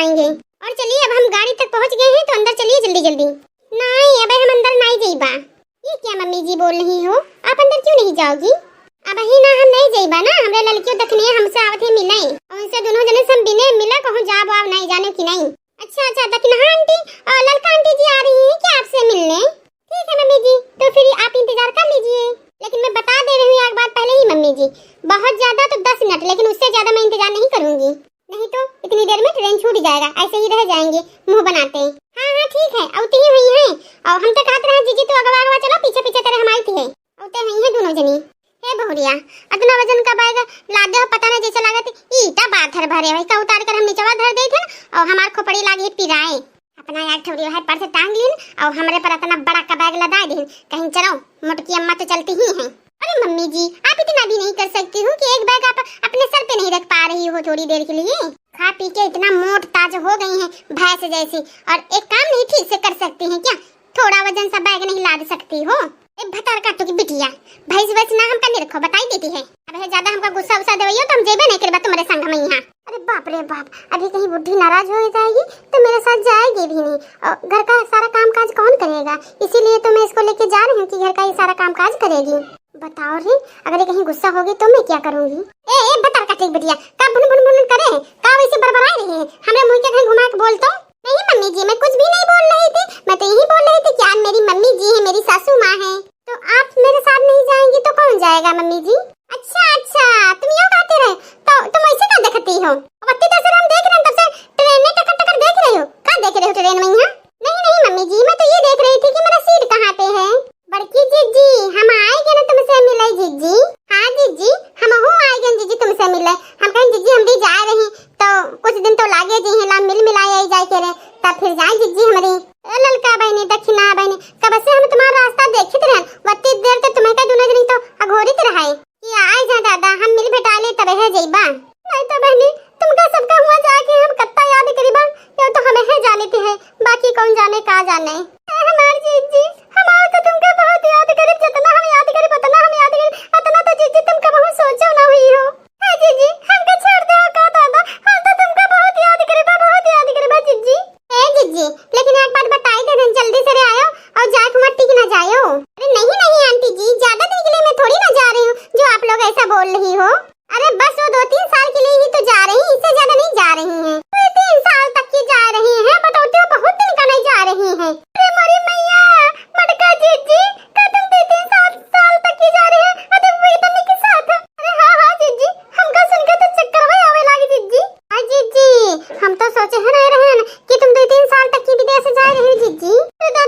जाएंगे। और चलिए अब हम गाड़ी तक पहुंच गए हैं तो अंदर चलिए जल्दी जल्दी। नहीं अब हम अंदर नहीं जाइबा। ये क्या मम्मी जी बोल रही हो, आप अंदर क्यों नहीं जाओगी? अब ही ना हम नहीं जाइबा ना, हमरे लड़कियों देखने हमसे आवत है मिले और उनसे दोनों जने सब बिने मिला कहूं जाब आप नहीं जाने की नहीं। अच्छा दखना आंटी और लड़का आंटी जी आ रही हैं क्या आपसे मिलने? ठीक है मम्मी जी, तो फिर आप इंतजार कर लीजिए। लेकिन मैं बता दे रही हूँ एक बात पहले ही मम्मी जी, बहुत ज्यादा तो 10 मिनट, लेकिन उससे ज्यादा मैं इंतजार नहीं करूंगी, नहीं तो इतनी देर में ट्रेन छूट जाएगा, ऐसे ही रह जाएंगे मुंह बनाते। हाँ ठीक है औती ही हुई है। और हम तो कहते रहे जीजी तो अगवा अगवा चलो पीछे पीछे तेरे हमारी थी है औते हुई है दोनों जनी। हे बहुरिया इतना वजन का बैग लादे हो पता नहीं जैसे लागत ईटा बाधर भरे भाई का उतार कर हम नीचवा धर दे थे और हमार खोपड़ी लागी पिराए अपना यार ठौरी है पर से टांग लीन और हमरे पर इतना बड़ा का बैग लदा दे कहीं चलो मोटकी अम्मा तो चलती ही हैं। अरे मम्मी जी आप इतना भी नहीं कर सकती हो कि एक बैग आप अपने सर पे नहीं रख पा रही हो थोड़ी देर के लिए? खा पी के इतना मोट ताज हो गई हैं भैंस जैसी, और एक काम नहीं ठीक से कर सकती हैं क्या? थोड़ा वजन सा बैग नहीं लाद सकती हो? एक भतार काटो की बिटिया भैंस वैस ना हम करने रखो बताई देती है। अब है ज्यादा हमका गुस्सा उसा देइयो तो हम जेबे नहीं करबा तुम्हारे संग में यहाँ। अरे बाप रे बाप, अभी कहीं बुढ़ी नाराज हो जाएगी तो मेरे साथ जाएगी भी नहीं और घर का सारा काम काज कौन करेगा, इसीलिए तो मैं इसको लेके जा रही हूँ कि घर का ये सारा काम काज करेगी। बताओ रे अगर ये कहीं गुस्सा होगी तो मैं क्या करूंगी? ए बता काटी बिटिया का बुन बुन बुन करे का वैसे बड़बड़ाई रही है हमरे मुंह के कहीं घुमा के बोल तो? नहीं मम्मी जी मैं कुछ भी नहीं बोल रही थी, मैं तो यही बोल रही थी कि आप मेरी मम्मी जी है, मेरी सासू माँ है, तो आप मेरे साथ नहीं जाएंगी तो कौन जाएगा मम्मी जी? अच्छा तुम यूं कहते रहे तो तुम ऐसे क्या देखती हो? अत्ती तो सर हम देख रहे हैं तब से ट्रेन में टकर टकर देख रही हो, क्या देख रहे हो ट्रेन में यहाँ? नहीं मम्मी जी मैं तो ये देख रही थी कि मेरा सीट कहाँ पे है। बड़की जीजी हम आएंगे ना तुमसे मिले जीजी? हाँ जीजी हम हो आएंगे जीजी तुमसे मिले। हम कहें जीजी हम भी जा रहे तो कुछ दिन तो लागे जी हैं मिल मिलाए जाए के रे तब फिर जाए जीजी हमारी। ललका बहनी दक्षिणा बहनी कब से हम तुम्हारा रास्ता देखते रहे वत्ती देर तक तुम्हें का दोनों जनी तो अघोरित रहे कि आए जा दादा हम मिल भेटा ले तब है जइबा। नहीं तो बहनी तुमका सबका हुआ जाके हम कत्ता याद करीबा ये तो हमें है जाने है बाकी कौन जाने का जाने। हमार जीजी हमार तो तुमका बहुत याद करे जितना हम याद करे उतना हम याद करे उतना तो जीजी तुमका बहुत सोचो ना हुई हो। हां जीजी हमके छोड़ दो का दादा हम तो तुमका बहुत याद करे जीजी। ए जीजी लेकिन एक बात बताई दे जल्दी से रे आयो और जाके मट्टी की ना जायो। अरे नहीं आंटी जी ज्यादा दिन के लिए मैं थोड़ी ना जा रही हूं जो आप लोग ऐसा बोल रही हो। अरे बस वो 2-3 साल के लिए ही तो जा रही हैं, इससे ज्यादा नहीं जा रही हैं। 3 साल तक की जा रही हैं बटौते हो बहुत दिन का नहीं जा रही हैं। अरे मोरी मैया मटका जीजी का तुम 3 साल तक की जा रही हैं अरे वही बन्नी के साथ? अरे हाँ जीजी हमका सुन के तो चक्कर में आवे लागी जीजी। हां जीजी हम तो सोचे हैं नहीं रहे कि तुम 2-3 साल तक की विदेश जा रही हो जीजी।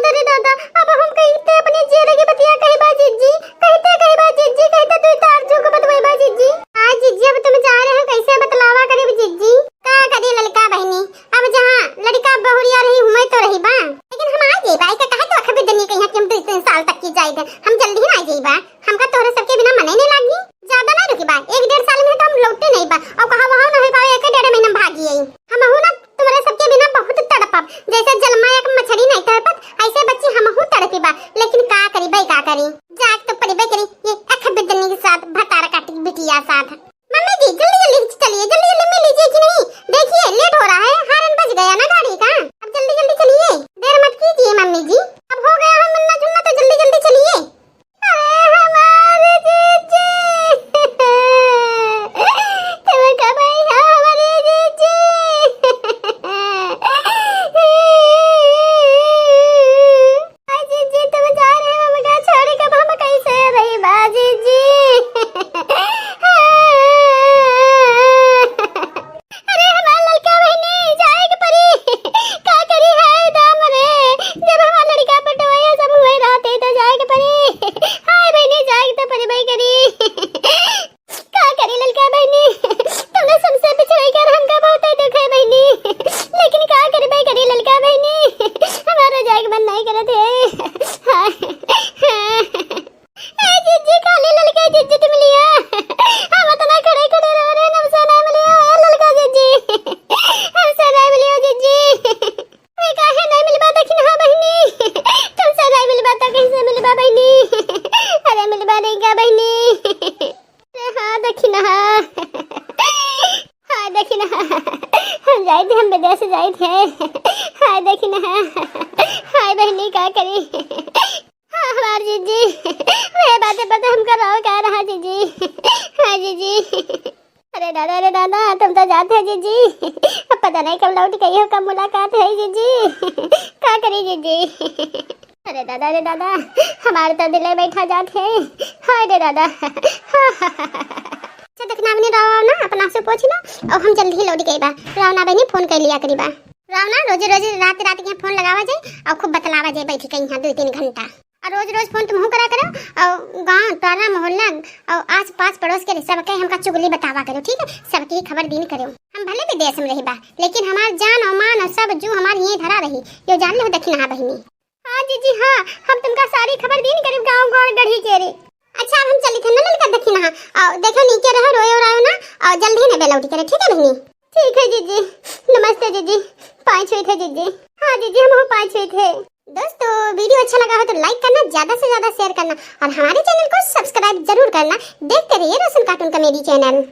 रे दादा अब हम कहते अपनी जेरे की बतिया कहीं बा जीजी कहते तू तार जो को बतवाई बा जीजी। हां जीजी अब तुम जा रहे हो कैसे बतलावा करे जीजी? का करी ललका बहनी अब जहां लड़का बहुरिया रही हूं मैं तो रही बा लेकिन हम आ जेबा का कहे तो अखबे दनी कहीं कि हम 2-3 साल तक की जाएगा हम जल्दी ही आ जेबा। हमका तोरे सबके बिना मने नहीं लागी ज्यादा नहीं रुकी बा 1-1.5 साल में तो हम लौटे नहीं बा और कहां वहां नहीं पावे 1-1.5 महीना भागी आई हम हूं ना तुम्हारे सबके बिना बहुत तड़पब जैसे जलमा एक मछली नहीं तड़पत ऐसे बच्ची हम हूं तड़पी बा लेकिन का करी भाई का करी जाग तो पड़ी बे करी ये अखबे दनी के साथ भतारा काटी बिटिया साथ। मम्मी जी जल्दी चलिए जल्दी मिल लीजिए कि नहीं देखिए लेट हो रहा है हारन बज गया ना गाड़ी का अब जल्दी चलिए देर मत कीजिए मम्मी जी अब हो गया है मिलना जुलना तो जल्दी चलिए। अरे हमारे जीजी तुम कब आई हो हमारे जीजी? हाय जीजी तुम जा रहे हो मगा छोड़ के हम कैसे रही बाजी जी? जाए थे, हम विदेश जाए थे। हाय देखी ना, हाय बहनी का करी। हाँ हमार जीजी, वे बातें पता हमका रहो क्या रहा जीजी। हाँ जीजी। अरे दादा तुम तो जाते हैं जीजी, अब पता नहीं कब लौट गई हो, कब मुलाकात है जीजी। क्या करी जीजी। अरे दादा हमारे तो दिले बैठा जाते हैं। हाय रे दादा। अच्छा देखना अपने राव ना अपना से पूछ लो, और हम जल्दी ही लौट गई बा। रावना बहनी फोन कर लिया करीबा। रावना रोज रात के फोन लगावा जाए और खूब बतलावा जाए बैठी कहीं यहाँ 2-3 घंटा, और रोज फोन तुम करा करो, और गांव टोला मोहल्ला और आस पास पड़ोस के सबके हमका चुगली बतावा करो, ठीक है? सबकी खबर दिन करो। हम भले विदेश में रही बा, लेकिन हमार जान और मान और सब जो हमार ये धरा रही यो जान लो दक्षिणा बहनी। हाँ जीजी हाँ, हम तुमका सारी खबर दिन करीब गाँव गाँव गढ़ी चेरी। अच्छा अब हम चली थे ना ललका दक्षिणा, और देखो नीचे रहो रोयो रहो ना, और जल्दी ही बेल उठी करे, ठीक है बहनी? ठीक है जीजी। नमस्ते जीजी। 5 हुए थे जीजी। हाँ जीजी हम 5 हुए थे। दोस्तों वीडियो अच्छा लगा हो तो लाइक करना, ज्यादा से ज्यादा शेयर करना, और हमारे चैनल को सब्सक्राइब जरूर करना। देखते रहिए रोशन कार्टून कॉमेडी चैनल।